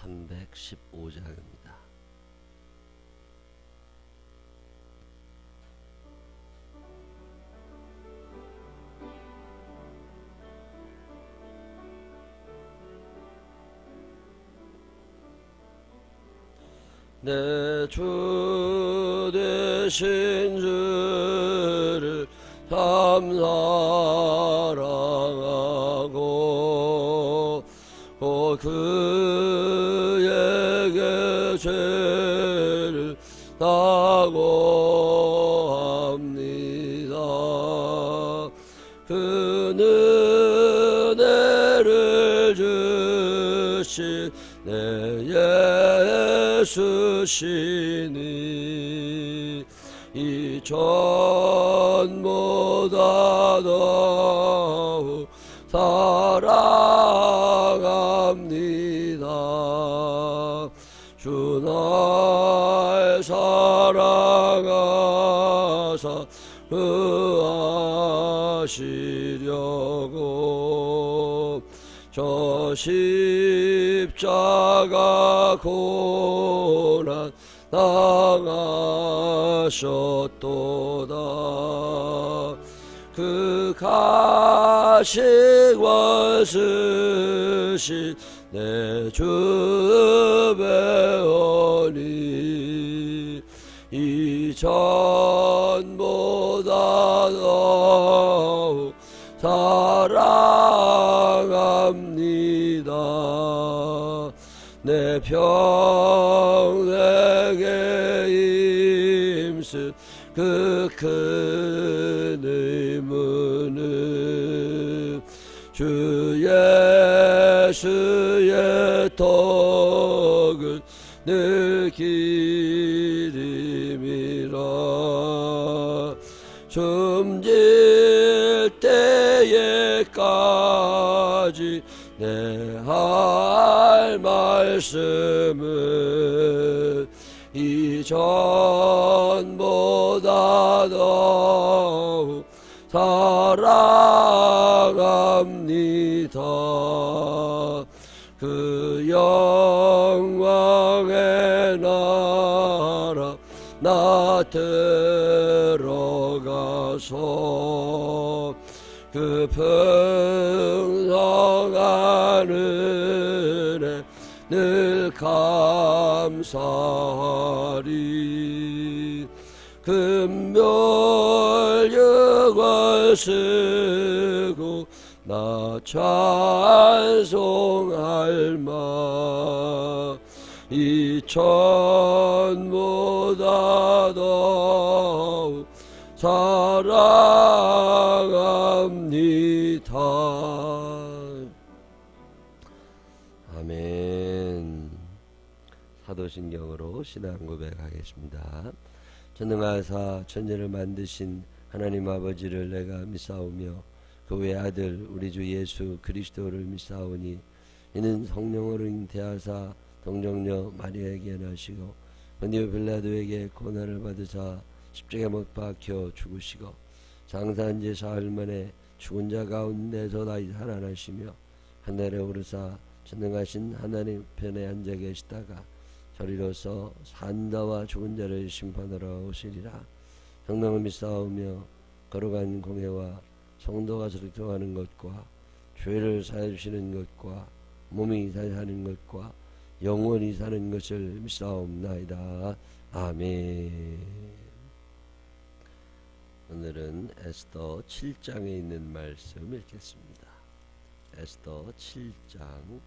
315장입니다. 내 주 되신 주를 참 사랑하고 그에게 죄를 사고합니다. 그 은혜를 주신 내 예수시니 이전보다 더욱 사랑합니다. 주 날 사랑하사 구하시려고 저 십자가 고난 당하셨도다. 그 가식 원수신 내 주 배우니 이전보다 더욱 사랑합니다. 내 평생에 힘쓴 그 큰 의무는 주 예수의 덕을 늘 기림이라. 숨질 때에까지 내 할 말씀은 이전보다 더욱 사랑합니다. 그 영광의 나라 나 들어가서 그 풍성한 은혜 늘 감사하리. 금멸육을 쓰고 나 찬송할 마. 이전보다 더욱 사랑합니다. 아멘. 사도신경으로 신앙 고백하겠습니다. 전능하사 천지를 만드신 하나님 아버지를 내가 믿사오며 그 외 아들 우리 주 예수 그리스도를 믿사오니 이는 성령으로 잉태하사 동정녀 마리아에게 나시고 본디오 빌라도에게 고난을 받으사 십자가에 못 박혀 죽으시고 장사한 지 사흘 만에 죽은 자 가운데서 다시 살아나시며 하늘에 오르사 전능하신 하나님 편에 앉아 계시다가 저리로서 산자와 죽은 자를 심판하러 오시리라. 성령을 믿사오며 거룩한 공회와 성도가 설교하는 것과 죄를 사해주시는 것과 몸이 사는 것과 영원히 사는 것을 믿사옵나이다. 아멘. 오늘은 에스더 7장에 있는 말씀 읽겠습니다. 에스더 7장.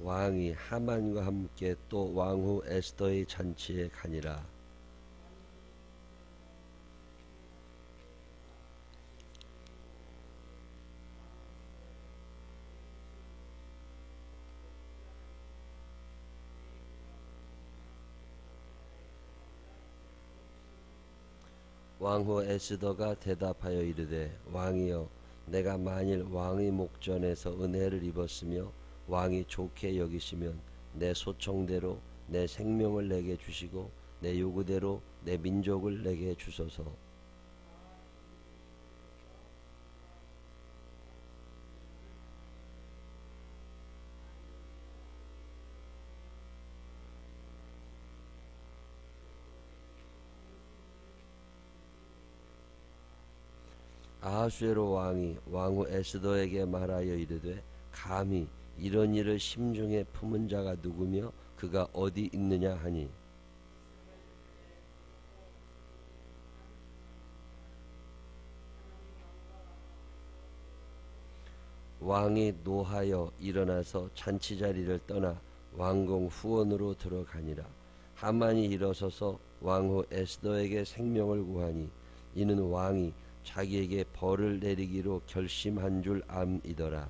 왕이 하만과 함께 또 왕후 에스더의 잔치에 가니라. 왕후 에스더가 대답하여 이르되 왕이여 내가 만일 왕의 목전에서 은혜를 입었으며 왕이 좋게 여기시면 내 소청대로 내 생명을 내게 주시고 내 요구대로 내 민족을 내게 주소서. 아하수에로 왕이 왕후 에스더에게 말하여 이르되 감히 이런 일을 심중에 품은 자가 누구며 그가 어디 있느냐 하니 왕이 노하여 일어나서 잔치 자리를 떠나 왕궁 후원으로 들어가니라. 하만이 일어서서 왕후 에스더에게 생명을 구하니 이는 왕이 자기에게 벌을 내리기로 결심한 줄 암이더라.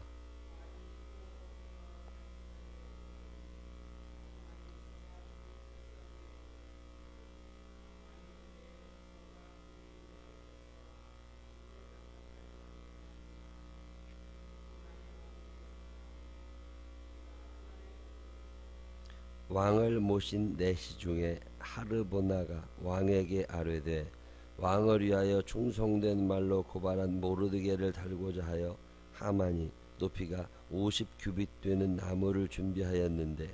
왕을 모신 내시 중에 하르보나가 왕에게 아뢰되 왕을 위하여 충성된 말로 고발한 모르드게를 달고자 하여 하만이 높이가 50규빗 되는 나무를 준비하였는데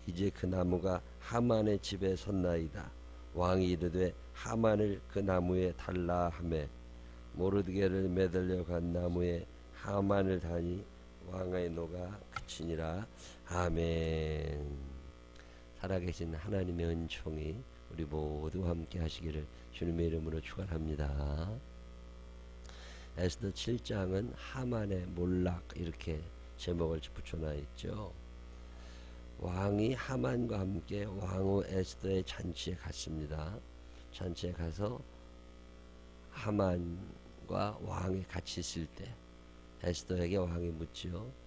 이제 그 나무가 하만의 집에 섰나이다. 왕이 이르되 하만을 그 나무에 달라 하매 모르드게를 매달려 간 나무에 하만을 다니 왕의 노가 그치니라. 아멘. 살아계신 하나님의 은총이 우리 모두 함께 하시기를 주님의 이름으로 축원합니다. 에스더 7장은 하만의 몰락 이렇게 제목을 붙여놔 있죠. 왕이 하만과 함께 왕후 에스더의 잔치에 갔습니다. 잔치에 가서 하만과 왕이 같이 있을 때 에스더에게 왕이 묻지요.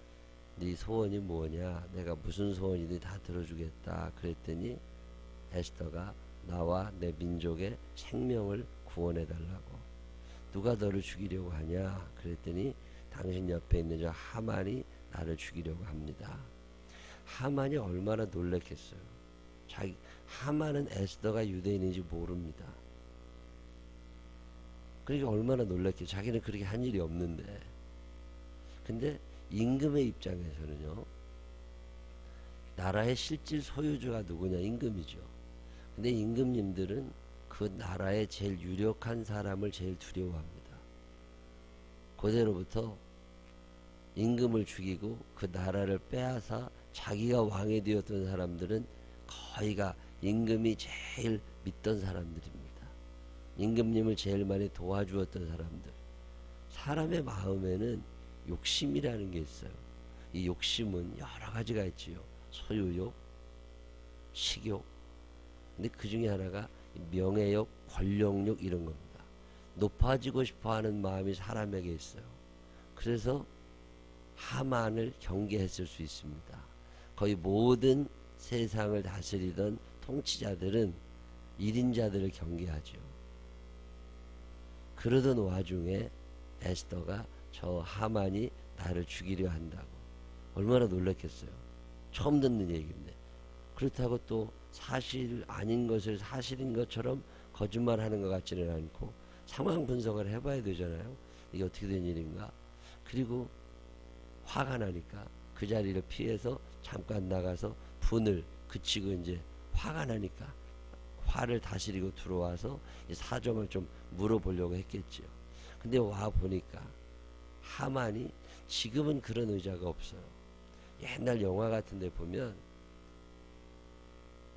네 소원이 뭐냐? 내가 무슨 소원이든 다 들어주겠다. 그랬더니 에스더가 나와 내 민족의 생명을 구원해달라고. 누가 너를 죽이려고 하냐? 그랬더니 당신 옆에 있는 저 하만이 나를 죽이려고 합니다. 하만이 얼마나 놀랐겠어요. 하만은 에스더가 유대인인지 모릅니다. 그러니까 얼마나 놀랐겠어요. 자기는 그렇게 한 일이 없는데. 근데 임금의 입장에서는요, 나라의 실질 소유주가 누구냐? 임금이죠. 근데 임금님들은 그 나라의 제일 유력한 사람을 제일 두려워합니다. 그대로부터 임금을 죽이고 그 나라를 빼앗아 자기가 왕이 되었던 사람들은 거의가 임금이 제일 믿던 사람들입니다. 임금님을 제일 많이 도와주었던 사람들. 사람의 마음에는 욕심이라는 게 있어요. 이 욕심은 여러 가지가 있지요. 소유욕, 식욕. 근데 그 중에 하나가 명예욕, 권력욕 이런 겁니다. 높아지고 싶어 하는 마음이 사람에게 있어요. 그래서 하만을 경계했을 수 있습니다. 거의 모든 세상을 다스리던 통치자들은 1인자들을 경계하죠. 그러던 와중에 에스더가 저 하만이 나를 죽이려 한다고. 얼마나 놀랐겠어요. 처음 듣는 얘기인데. 그렇다고 또 사실 아닌 것을 사실인 것처럼 거짓말하는 것 같지는 않고 상황 분석을 해봐야 되잖아요. 이게 어떻게 된 일인가. 그리고 화가 나니까 그 자리를 피해서 잠깐 나가서 분을 그치고 이제 화가 나니까 화를 다스리고 들어와서 이 사정을 좀 물어보려고 했겠죠. 근데 와 보니까 하만이 지금은 그런 의자가 없어요. 옛날 영화 같은 데 보면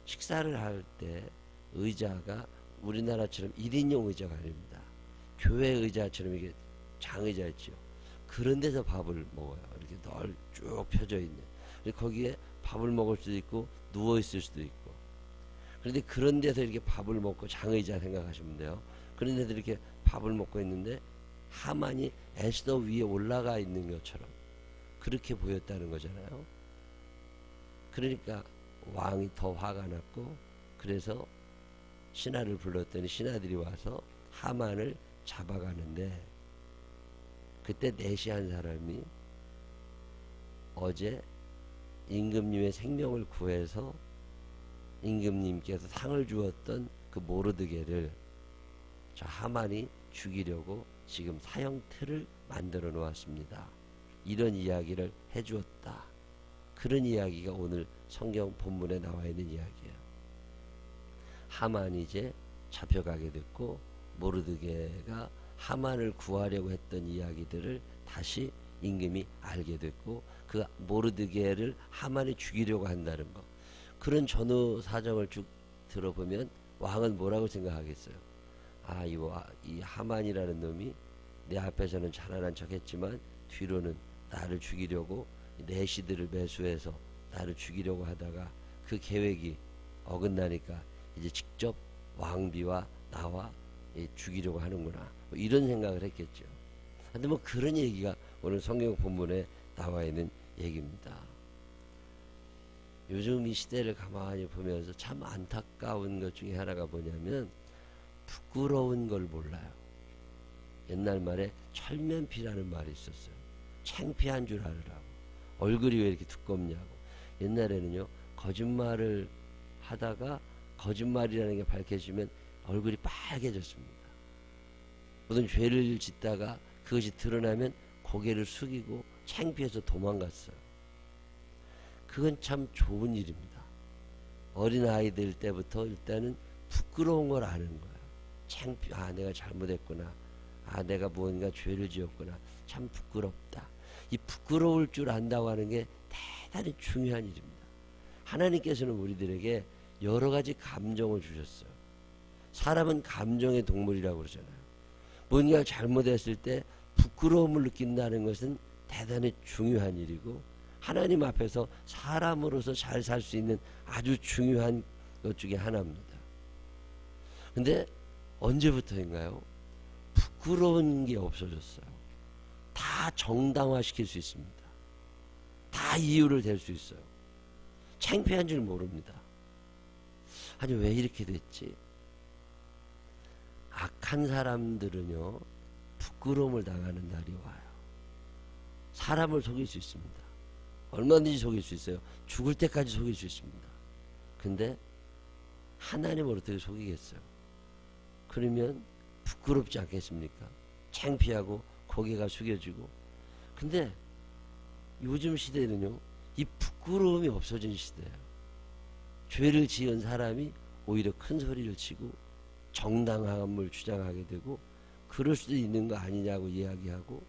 식사를 할 때 의자가 우리나라처럼 1인용 의자가 아닙니다. 교회 의자처럼 이게 장의자 있죠. 그런 데서 밥을 먹어요. 이렇게 쭉 펴져 있는. 거기에 밥을 먹을 수도 있고 누워 있을 수도 있고. 그런데 그런 데서 이렇게 밥을 먹고 장의자 생각하시면 돼요. 그런 데서 이렇게 밥을 먹고 있는데 하만이 에스더 위에 올라가 있는 것처럼 그렇게 보였다는 거잖아요. 그러니까 왕이 더 화가 났고 그래서 신하를 불렀더니 신하들이 와서 하만을 잡아가는데 그때 내시한 사람이 어제 임금님의 생명을 구해서 임금님께서 상을 주었던 그 모르드게를 저 하만이 죽이려고 지금 사형틀을 만들어 놓았습니다. 이런 이야기를 해주었다. 그런 이야기가 오늘 성경 본문에 나와 있는 이야기예요. 하만이 이제 잡혀가게 됐고 모르드게가 하만을 구하려고 했던 이야기들을 다시 임금이 알게 됐고, 그 모르드게를 하만이 죽이려고 한다는 거, 그런 전후 사정을 쭉 들어보면 왕은 뭐라고 생각하겠어요? 아, 이 하만이라는 놈이 내 앞에서는 자라난 척 했지만 뒤로는 나를 죽이려고 내 시들을 매수해서 나를 죽이려고 하다가 그 계획이 어긋나니까 이제 직접 왕비와 나와 죽이려고 하는구나, 뭐 이런 생각을 했겠죠. 근데 뭐 그런 얘기가 오늘 성경 본문에 나와 있는 얘기입니다. 요즘 이 시대를 가만히 보면서 참 안타까운 것 중에 하나가 뭐냐면 부끄러운 걸 몰라요. 옛날 말에 철면피라는 말이 있었어요. 창피한 줄 알으라고. 얼굴이 왜 이렇게 두껍냐고. 옛날에는요, 거짓말을 하다가 거짓말이라는 게 밝혀지면 얼굴이 빨개졌습니다. 모든 죄를 짓다가 그것이 드러나면 고개를 숙이고 창피해서 도망갔어요. 그건 참 좋은 일입니다. 어린아이들 때부터 일단은 부끄러운 걸 아는 거예요. 아, 내가 잘못했구나. 아, 내가 무언가 죄를 지었구나. 참 부끄럽다. 이 부끄러울 줄 안다고 하는 게 대단히 중요한 일입니다. 하나님께서는 우리들에게 여러 가지 감정을 주셨어요. 사람은 감정의 동물이라고 그러잖아요. 뭔가 잘못했을 때 부끄러움을 느낀다는 것은 대단히 중요한 일이고, 하나님 앞에서 사람으로서 잘 살 수 있는 아주 중요한 것 중에 하나입니다. 근데 언제부터인가요? 부끄러운 게 없어졌어요. 다 정당화시킬 수 있습니다. 다 이유를 댈 수 있어요. 창피한 줄 모릅니다. 아니, 왜 이렇게 됐지? 악한 사람들은요, 부끄러움을 당하는 날이 와요. 사람을 속일 수 있습니다. 얼마든지 속일 수 있어요. 죽을 때까지 속일 수 있습니다. 근데 하나님을 어떻게 속이겠어요? 그러면 부끄럽지 않겠습니까? 창피하고 고개가 숙여지고. 근데 요즘 시대는요, 이 부끄러움이 없어진 시대예요. 죄를 지은 사람이 오히려 큰 소리를 치고 정당함을 주장하게 되고, 그럴 수도 있는 거 아니냐고 이야기하고.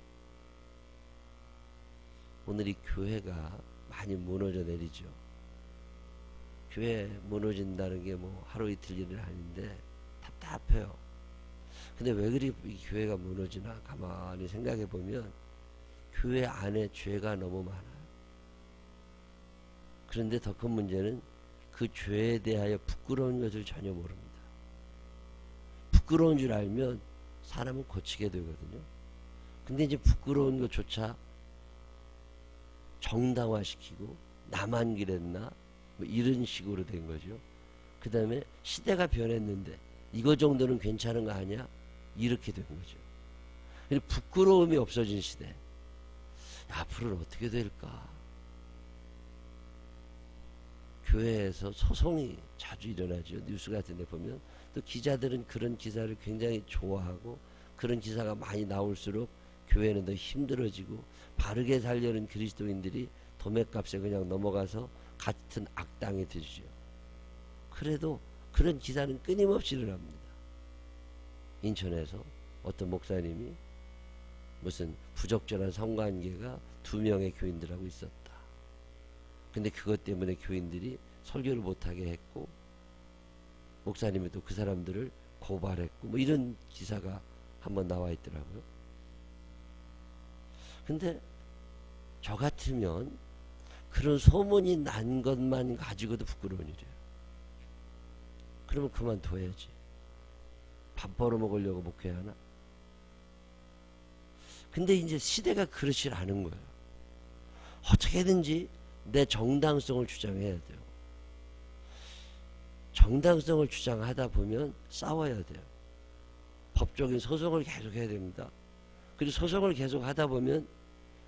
오늘 이 교회가 많이 무너져 내리죠. 교회 무너진다는 게 뭐 하루 이틀 일은 아닌데 답답해요. 근데 왜 그리 이 교회가 무너지나 가만히 생각해 보면 교회 안에 죄가 너무 많아요. 그런데 더 큰 문제는 그 죄에 대하여 부끄러운 것을 전혀 모릅니다. 부끄러운 줄 알면 사람은 고치게 되거든요. 근데 이제 부끄러운 것조차 정당화시키고 나만 그랬나 뭐 이런 식으로 된 거죠. 그 다음에 시대가 변했는데 이거 정도는 괜찮은 거 아니야? 이렇게 된 거죠. 부끄러움이 없어진 시대. 앞으로는 어떻게 될까? 교회에서 소송이 자주 일어나죠. 뉴스 같은 데 보면. 또 기자들은 그런 기사를 굉장히 좋아하고, 그런 기사가 많이 나올수록 교회는 더 힘들어지고, 바르게 살려는 그리스도인들이 도매값에 그냥 넘어가서 같은 악당이 되죠. 그래도 그런 기사는 끊임없이 일어납니다. 인천에서 어떤 목사님이 무슨 부적절한 성관계가 2명의 교인들하고 있었다. 근데 그것 때문에 교인들이 설교를 못하게 했고, 목사님이 또 그 사람들을 고발했고, 뭐 이런 기사가 한번 나와 있더라고요. 근데 저 같으면 그런 소문이 난 것만 가지고도 부끄러운 일이에요. 그러면 그만둬야지. 밥 벌어먹으려고 목회해야 하나? 근데 이제 시대가 그렇지 않은 거예요. 어떻게든지 내 정당성을 주장해야 돼요. 정당성을 주장하다 보면 싸워야 돼요. 법적인 소송을 계속 해야 됩니다. 그리고 소송을 계속 하다 보면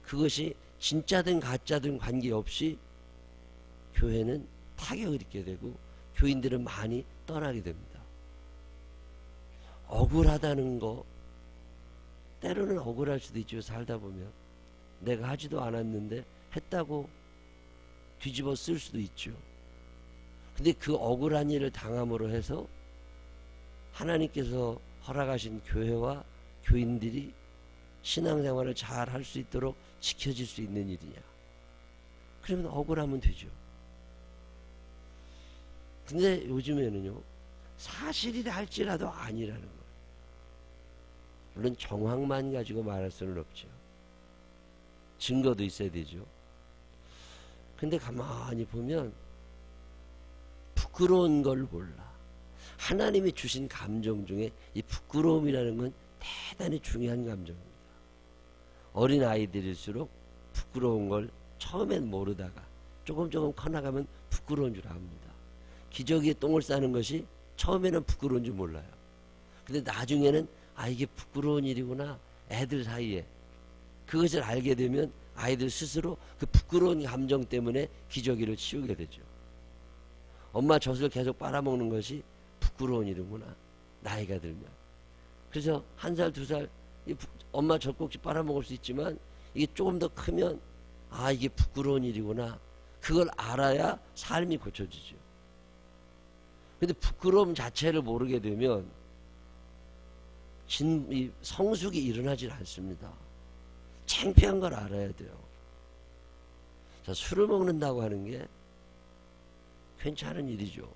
그것이 진짜든 가짜든 관계없이 교회는 타격을 입게 되고 교인들은 많이 떠나게 됩니다. 억울하다는 거, 때로는 억울할 수도 있죠. 살다 보면 내가 하지도 않았는데 했다고 뒤집어 쓸 수도 있죠. 근데 그 억울한 일을 당함으로 해서 하나님께서 허락하신 교회와 교인들이 신앙생활을 잘 할 수 있도록 지켜질 수 있는 일이냐? 그러면 억울하면 되죠. 근데 요즘에는요, 사실이라 할지라도 아니라는 거예요. 물론 정황만 가지고 말할 수는 없죠. 증거도 있어야 되죠. 근데 가만히 보면 부끄러운 걸 몰라. 하나님이 주신 감정 중에 이 부끄러움이라는 건 대단히 중요한 감정입니다. 어린 아이들일수록 부끄러운 걸 처음엔 모르다가 조금 커나가면 부끄러운 줄 압니다. 기저귀에 똥을 싸는 것이 처음에는 부끄러운 줄 몰라요. 근데 나중에는 이게 부끄러운 일이구나. 애들 사이에 그것을 알게 되면 아이들 스스로 그 부끄러운 감정 때문에 기저귀를 치우게 되죠. 엄마 젖을 계속 빨아먹는 것이 부끄러운 일이구나, 나이가 들면. 그래서 1살, 2살 엄마 젖꼭지 빨아먹을 수 있지만 이게 조금 더 크면 이게 부끄러운 일이구나, 그걸 알아야 삶이 고쳐지죠. 근데 부끄러움 자체를 모르게 되면 성숙이 일어나질 않습니다. 창피한 걸 알아야 돼요. 자, 술을 먹는다고 하는 게 괜찮은 일이죠.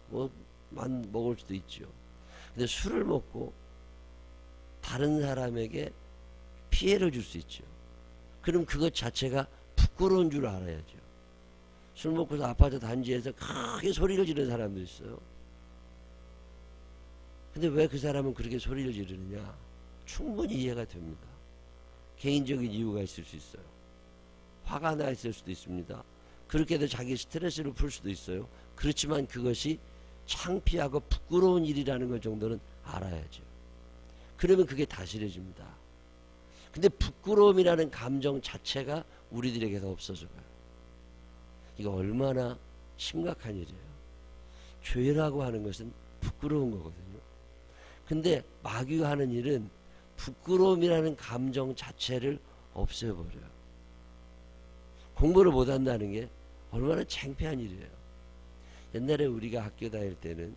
먹을 수도 있죠. 근데 술을 먹고 다른 사람에게 피해를 줄 수 있죠. 그럼 그것 자체가 부끄러운 줄 알아야죠. 술 먹고서 아파트 단지에서 크게 소리를 지르는 사람도 있어요. 근데 왜 그 사람은 그렇게 소리를 지르느냐? 충분히 이해가 됩니다. 개인적인 이유가 있을 수 있어요. 화가 나 있을 수도 있습니다. 그렇게 해서 자기 스트레스를 풀 수도 있어요. 그렇지만 그것이 창피하고 부끄러운 일이라는 것 정도는 알아야죠. 그러면 그게 다스려집니다. 근데 부끄러움이라는 감정 자체가 우리들에게서 없어져가요. 이거 얼마나 심각한 일이에요. 죄라고 하는 것은 부끄러운 거거든요. 근데 마귀가 하는 일은 부끄러움이라는 감정 자체를 없애버려요. 공부를 못한다는 게 얼마나 창피한 일이에요. 옛날에 우리가 학교 다닐 때는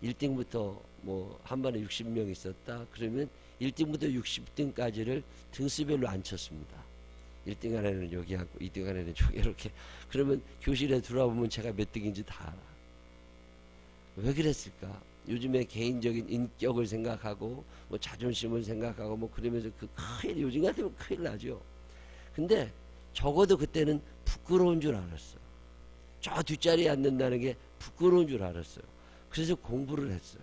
1등부터 한 반에 60명 있었다. 그러면 1등부터 60등까지를 등수별로 앉혔습니다. 1등 안에는 여기 앉고 2등 안에는 저기 이렇게. 그러면 교실에 들어와보면 제가 몇 등인지 다 알아. 왜 그랬을까? 요즘에 개인적인 인격을 생각하고 자존심을 생각하고 그러면서 요즘 같으면 큰일 나죠. 근데 적어도 그때는 부끄러운 줄 알았어. 저 뒷자리에 앉는다는 게 부끄러운 줄 알았어요. 그래서 공부를 했어요.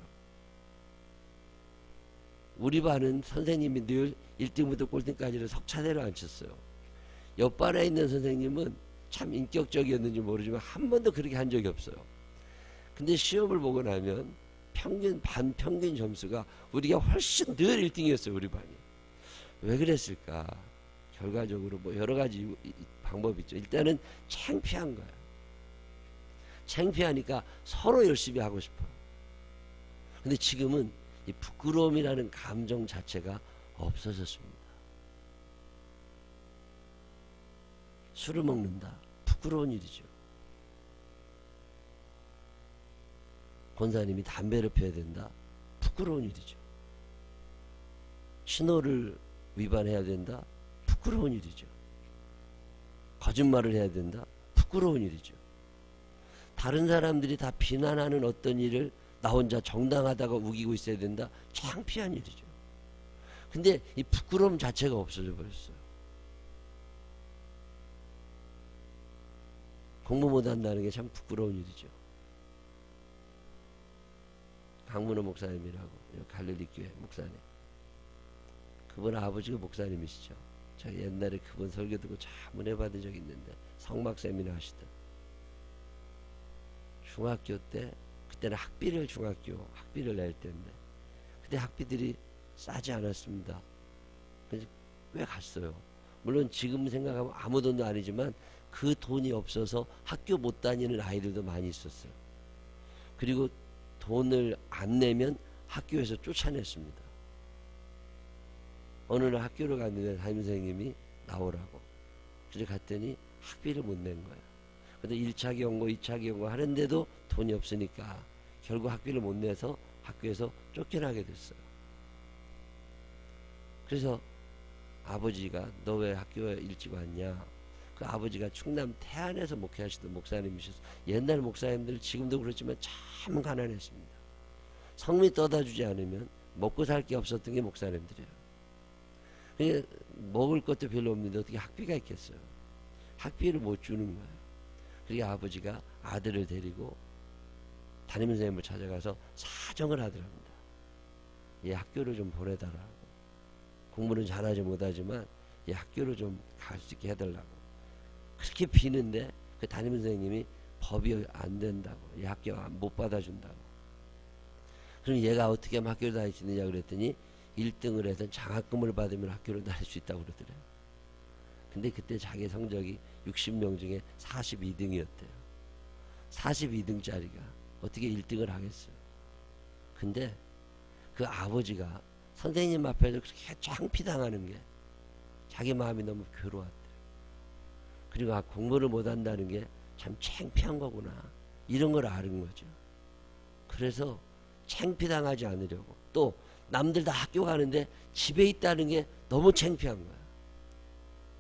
우리 반은 선생님이 늘 1등부터 꼴등까지를 석차대로 앉혔어요. 옆반에 있는 선생님은 참 인격적이었는지 모르지만 한 번도 그렇게 한 적이 없어요. 근데 시험을 보고 나면 반평균 점수가 우리가 훨씬 늘 1등이었어요. 우리 반이. 왜 그랬을까? 결과적으로 여러 가지 방법이 있죠. 일단은 창피한 거예요. 창피하니까 서로 열심히 하고 싶어요. 근데 지금은 이 부끄러움이라는 감정 자체가 없어졌습니다. 술을 먹는다. 부끄러운 일이죠. 권사님이 담배를 피워야 된다. 부끄러운 일이죠. 신호를 위반해야 된다. 부끄러운 일이죠. 거짓말을 해야 된다. 부끄러운 일이죠. 다른 사람들이 다 비난하는 어떤 일을 나 혼자 정당하다고 우기고 있어야 된다. 창피한 일이죠. 근데 이 부끄러움 자체가 없어져 버렸어요. 공부 못한다는 게 참 부끄러운 일이죠. 강문호 목사님이라고 갈릴리교회 목사님. 그분 아버지가 목사님이시죠. 제가 옛날에 그분 설교 듣고 참 은혜 받은 적이 있는데 성막 세미나 하시던 중학교 때, 그때는 중학교 학비를 낼 때인데 그때 학비들이 싸지 않았습니다. 그래서 꽤 갔어요. 물론 지금 생각하면 아무 돈도 아니지만 그 돈이 없어서 학교 못 다니는 아이들도 많이 있었어요. 그리고 돈을 안 내면 학교에서 쫓아냈습니다. 어느 날 학교를 갔는데 담임선생님이 나오라고. 그래서 갔더니 학비를 못 낸 거야. 근데 1차 경고, 2차 경고 하는데도 돈이 없으니까 결국 학비를 못 내서 학교에서 쫓겨나게 됐어요. 그래서 아버지가 너 왜 학교에 일찍 왔냐? 그 아버지가 충남 태안에서 목회하시던 목사님이셔서 옛날 목사님들 지금도 그렇지만 참 가난했습니다. 성미 떠다 주지 않으면 먹고 살 게 없었던 게 목사님들이에요. 그러니까 먹을 것도 별로 없는데 어떻게 학비가 있겠어요. 학비를 못 주는 거예요. 그러니까 아버지가 아들을 데리고 담임선생님을 찾아가서 사정을 하더랍니다. 얘 학교를 좀 보내달라고. 공부는 잘하지 못하지만 얘 학교를 좀 갈 수 있게 해달라고. 그렇게 비는데 그 담임선생님이 법이 안 된다고. 얘 학교 못 받아준다고. 그럼 얘가 어떻게 하면 학교를 다닐 수 있느냐 그랬더니 1등을 해서 장학금을 받으면 학교를 다닐 수 있다고 그러더래요. 근데 그때 자기 성적이 60명 중에 42등이었대요. 42등짜리가 어떻게 1등을 하겠어요. 근데 그 아버지가 선생님 앞에서 그렇게 창피당하는 게 자기 마음이 너무 괴로웠대요. 그리고 공부를 못한다는 게 참 창피한 거구나 이런 걸 아는 거죠. 그래서 창피당하지 않으려고, 또 남들 다 학교 가는데 집에 있다는 게 너무 창피한 거야.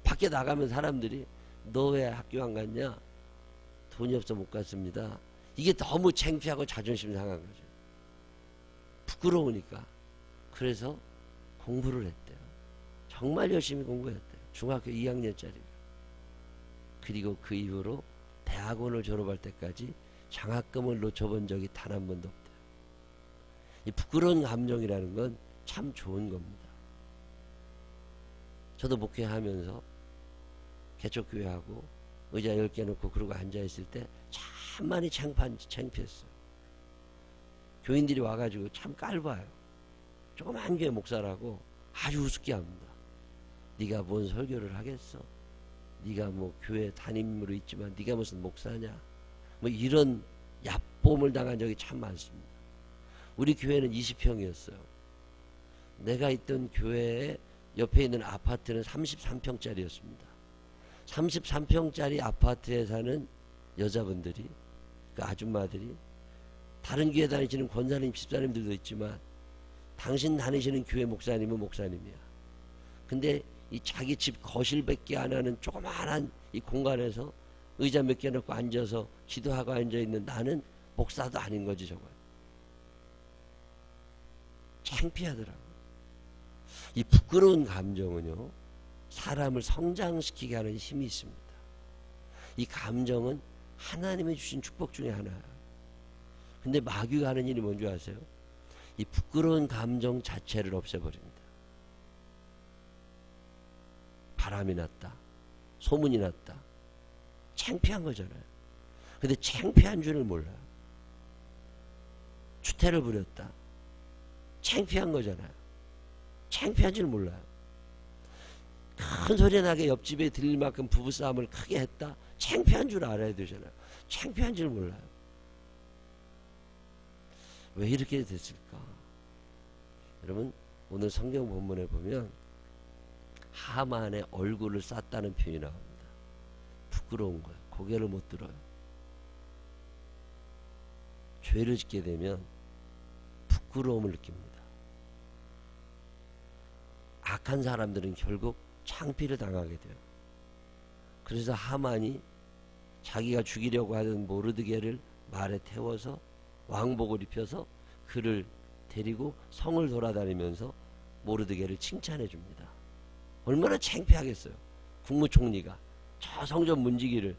밖에 나가면 사람들이 너 왜 학교 안 갔냐? 돈이 없어 못 갔습니다. 이게 너무 창피하고 자존심 상한 거죠. 부끄러우니까. 그래서 공부를 했대요. 정말 열심히 공부했대요. 중학교 2학년짜리. 그리고 그 이후로 대학원을 졸업할 때까지 장학금을 놓쳐본 적이 단 한 번도 없대요. 이 부끄러운 감정이라는 건 참 좋은 겁니다. 저도 목회하면서 개척교회하고 의자 10개 놓고 그러고 앉아있을 때 참 많이 창피했어요. 교인들이 와가지고 참 깔봐요. 조그만 교회 목사라고 아주 우습게 합니다. 네가 뭔 설교를 하겠어? 네가 뭐 교회 담임으로 있지만 네가 무슨 목사냐? 뭐 이런 얕봄을 당한 적이 참 많습니다. 우리 교회는 20평이었어요. 내가 있던 교회에 옆에 있는 아파트는 33평짜리였습니다. 33평짜리 아파트에 사는 여자분들이, 그 아줌마들이, 다른 교회 다니시는 권사님, 집사님들도 있지만 당신 다니시는 교회 목사님은 목사님이야. 근데 이 자기 집 거실밖에 안 하는 조그마한 이 공간에서 의자 몇 개 놓고 앉아서 기도하고 앉아있는 나는 목사도 아닌 거지 저거. 창피하더라고. 이 부끄러운 감정은요, 사람을 성장시키게 하는 힘이 있습니다. 이 감정은 하나님이 주신 축복 중에 하나예요. 근데 마귀가 하는 일이 뭔지 아세요? 이 부끄러운 감정 자체를 없애버립니다. 바람이 났다, 소문이 났다, 창피한 거잖아요. 근데 창피한 줄을 몰라요. 추태를 부렸다, 창피한 거잖아요. 창피한 줄 몰라요. 큰 소리 나게 옆집에 들릴 만큼 부부싸움을 크게 했다, 창피한 줄 알아야 되잖아요. 창피한 줄 몰라요. 왜 이렇게 됐을까? 여러분, 오늘 성경 본문에 보면 하만의 얼굴을 쌌다는 표현이 나옵니다. 부끄러운 거예요. 고개를 못 들어요. 죄를 짓게 되면 부끄러움을 느낍니다. 악한 사람들은 결국 창피를 당하게 돼요. 그래서 하만이 자기가 죽이려고 하던 모르드게를 말에 태워서 왕복을 입혀서 그를 데리고 성을 돌아다니면서 모르드게를 칭찬해 줍니다. 얼마나 창피하겠어요. 국무총리가 저 성전 문지기를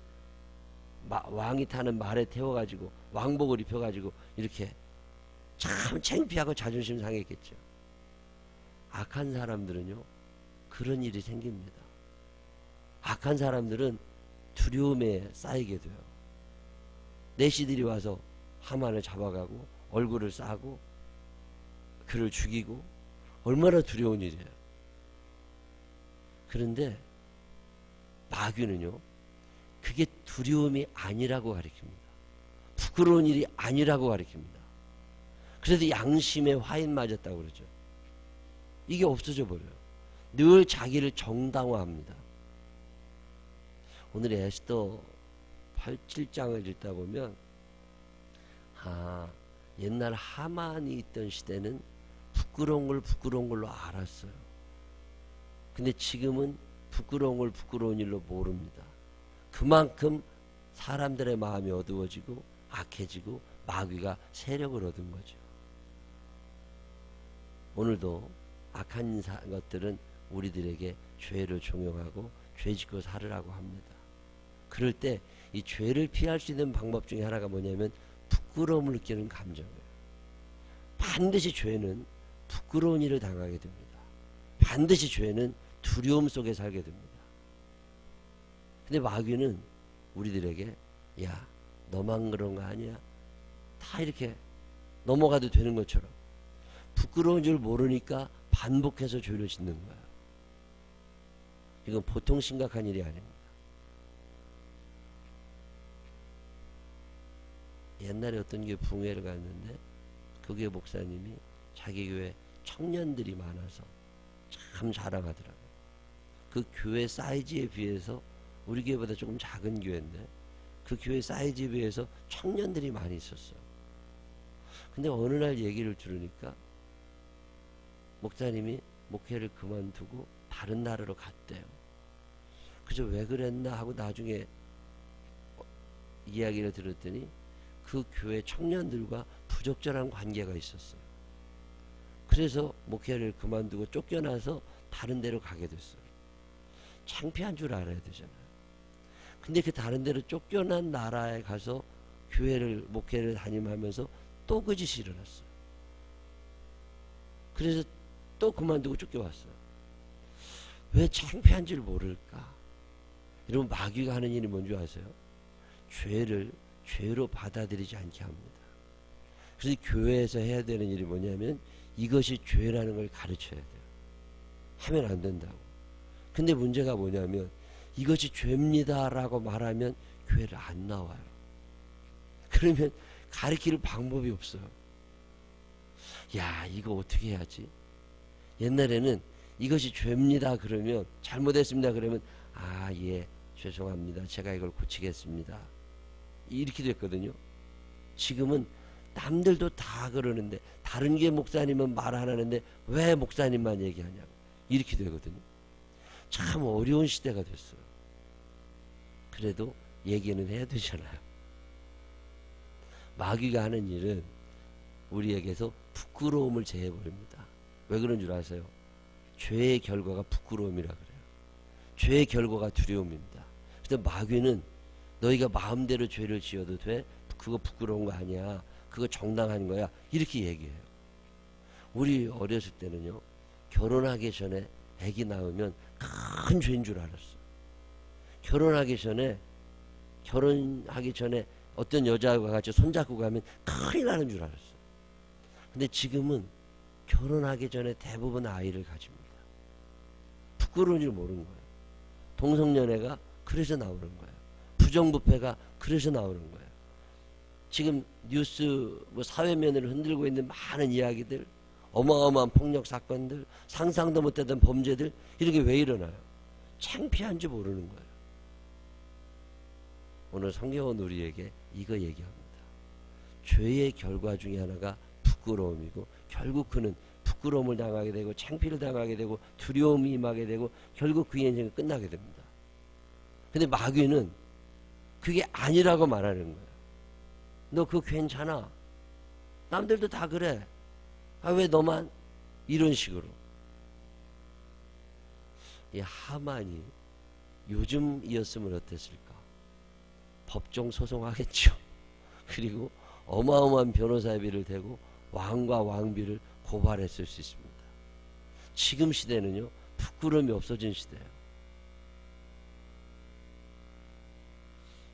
왕이 타는 말에 태워가지고 왕복을 입혀가지고 이렇게 참 창피하고 자존심 상했겠죠. 악한 사람들은요, 그런 일이 생깁니다. 악한 사람들은 두려움에 쌓이게 돼요. 내시들이 와서 하만을 잡아가고 얼굴을 싸고 그를 죽이고, 얼마나 두려운 일이에요. 그런데 마귀는요, 그게 두려움이 아니라고 가르칩니다. 부끄러운 일이 아니라고 가르칩니다. 그래도 양심의 화인 맞았다고 그러죠. 이게 없어져 버려요. 늘 자기를 정당화합니다. 오늘 에스더 7장을 읽다 보면, 옛날 하만이 있던 시대는 부끄러운 걸 부끄러운 걸로 알았어요. 근데 지금은 부끄러운 걸 부끄러운 일로 모릅니다. 그만큼 사람들의 마음이 어두워지고 악해지고 마귀가 세력을 얻은 거죠. 오늘도 악한 것들은 우리들에게 죄를 종용하고 죄짓고 살으라고 합니다. 그럴 때 이 죄를 피할 수 있는 방법 중에 하나가 뭐냐면 부끄러움을 느끼는 감정이에요. 반드시 죄는 부끄러운 일을 당하게 됩니다. 반드시 죄는 두려움 속에 살게 됩니다. 근데 마귀는 우리들에게 야, 너만 그런 거 아니야? 다 이렇게 넘어가도 되는 것처럼 부끄러운 줄 모르니까 반복해서 죄를 짓는 거야. 이건 보통 심각한 일이 아닙니다. 옛날에 어떤 교회 붕회를 갔는데 그 교회 목사님이 자기 교회 청년들이 많아서 참 자랑하더라고요. 그 교회 사이즈에 비해서 우리 교회보다 조금 작은 교회인데 그 교회 사이즈에 비해서 청년들이 많이 있었어요. 근데 어느 날 얘기를 들으니까 목사님이 목회를 그만두고 다른 나라로 갔대요. 그래서 왜 그랬나 하고 나중에 이야기를 들었더니 그 교회 청년들과 부적절한 관계가 있었어요. 그래서 목회를 그만두고 쫓겨나서 다른 데로 가게 됐어요. 창피한 줄 알아야 되잖아요. 근데 그 다른 데로 쫓겨난 나라에 가서 목회를 담임하면서 또 그 짓이 일어났어요. 그래서 또 그만두고 쫓겨왔어요. 왜 창피한 줄 모를까? 여러분, 마귀가 하는 일이 뭔지 아세요? 죄를 죄로 받아들이지 않게 합니다. 그래서 교회에서 해야 되는 일이 뭐냐면 이것이 죄라는 걸 가르쳐야 돼요. 하면 안 된다고. 근데 문제가 뭐냐면 이것이 죄입니다 라고 말하면 교회를 안 나와요. 그러면 가르칠 방법이 없어요. 야, 이거 어떻게 해야지? 옛날에는 이것이 죄입니다 그러면, 잘못했습니다 그러면, 아, 예, 죄송합니다, 제가 이걸 고치겠습니다, 이렇게 됐거든요. 지금은 남들도 다 그러는데 다른 게 목사님은 말 안 하는데 왜 목사님만 얘기하냐고 이렇게 되거든요. 참 어려운 시대가 됐어요. 그래도 얘기는 해야 되잖아요. 마귀가 하는 일은 우리에게서 부끄러움을 제해버립니다. 왜 그런 줄 아세요? 죄의 결과가 부끄러움이라 그래요. 죄의 결과가 두려움입니다. 그래서 마귀는 너희가 마음대로 죄를 지어도 돼? 그거 부끄러운 거 아니야, 그거 정당한 거야, 이렇게 얘기해요. 우리 어렸을 때는요, 결혼하기 전에 애기 낳으면 큰 죄인 줄 알았어. 결혼하기 전에 어떤 여자와 같이 손잡고 가면 큰일 나는 줄 알았어. 근데 지금은 결혼하기 전에 대부분 아이를 가집니다. 부끄러운 줄 모르는 거예요. 동성연애가 그래서 나오는 거예요. 부정부패가 그래서 나오는 거예요. 지금 뉴스 사회면을 흔들고 있는 많은 이야기들, 어마어마한 폭력 사건들, 상상도 못했던 범죄들, 이렇게 왜 일어나요? 창피한지 모르는 거예요. 오늘 성경은 우리에게 이거 얘기합니다. 죄의 결과 중에 하나가 부끄러움이고, 결국 그는 부끄러움을 당하게 되고 창피를 당하게 되고 두려움이 임하게 되고 결국 그 인생은 끝나게 됩니다. 근데 마귀는 그게 아니라고 말하는 거예요. 너 그거 괜찮아, 남들도 다 그래, 아, 왜 너만? 이런 식으로. 이 하만이 요즘이었으면 어땠을까? 법정 소송하겠죠. 그리고 어마어마한 변호사비를 대고 왕과 왕비를 고발했을 수 있습니다. 지금 시대는요, 부끄러움이 없어진 시대예요.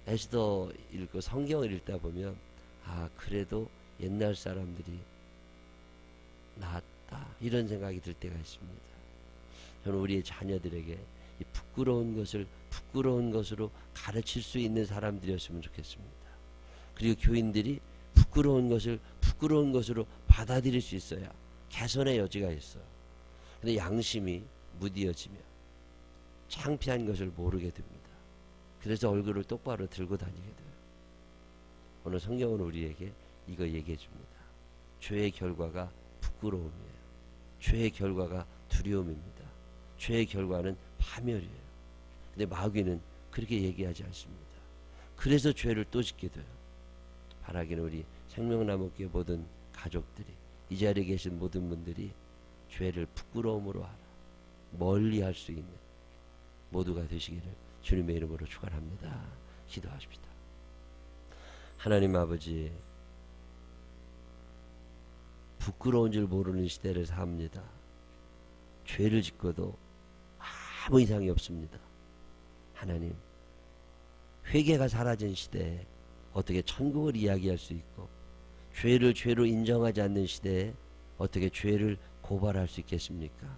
에스더 읽고 성경을 읽다 보면, 아, 그래도 옛날 사람들이 나았다, 이런 생각이 들 때가 있습니다. 저는 우리의 자녀들에게 이 부끄러운 것을 부끄러운 것으로 가르칠 수 있는 사람들이었으면 좋겠습니다. 그리고 교인들이 부끄러운 것을 부끄러운 것으로 받아들일 수 있어야 개선의 여지가 있어요. 근데 양심이 무디어지면 창피한 것을 모르게 됩니다. 그래서 얼굴을 똑바로 들고 다니게 돼요. 오늘 성경은 우리에게 이거 얘기해 줍니다. 죄의 결과가 부끄러움이에요. 죄의 결과가 두려움입니다. 죄의 결과는 파멸이에요. 근데 마귀는 그렇게 얘기하지 않습니다. 그래서 죄를 또 짓게 돼요. 바라기는 우리 생명나무교회 모든 가족들이, 이 자리에 계신 모든 분들이 죄를 부끄러움으로 하라, 멀리 할 수 있는 모두가 되시기를 주님의 이름으로 축원합니다. 기도하십시다. 하나님 아버지, 부끄러운 줄 모르는 시대를 삽니다. 죄를 짓고도 아무 이상이 없습니다. 하나님, 회개가 사라진 시대에 어떻게 천국을 이야기할 수 있고, 죄를 죄로 인정하지 않는 시대에 어떻게 죄를 고발할 수 있겠습니까?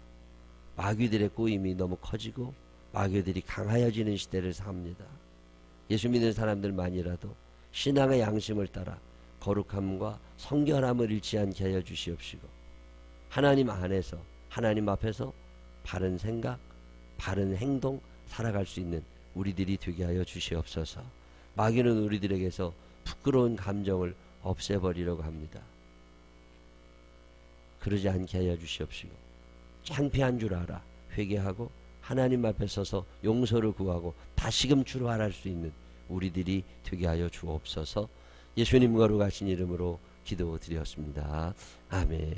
마귀들의 꼬임이 너무 커지고 마귀들이 강하여지는 시대를 삽니다. 예수 믿는 사람들만이라도 신앙의 양심을 따라 거룩함과 성결함을 잃지 않게 하여 주시옵시고, 하나님 안에서, 하나님 앞에서 바른 생각, 바른 행동 살아갈 수 있는 우리들이 되게 하여 주시옵소서. 마귀는 우리들에게서 부끄러운 감정을 없애버리려고 합니다. 그러지 않게 하여 주시옵시고, 창피한 줄 알아 회개하고 하나님 앞에 서서 용서를 구하고 다시금 출발할 수 있는 우리들이 되게 하여 주옵소서. 예수님 거룩하신 이름으로 기도드렸습니다. 아멘.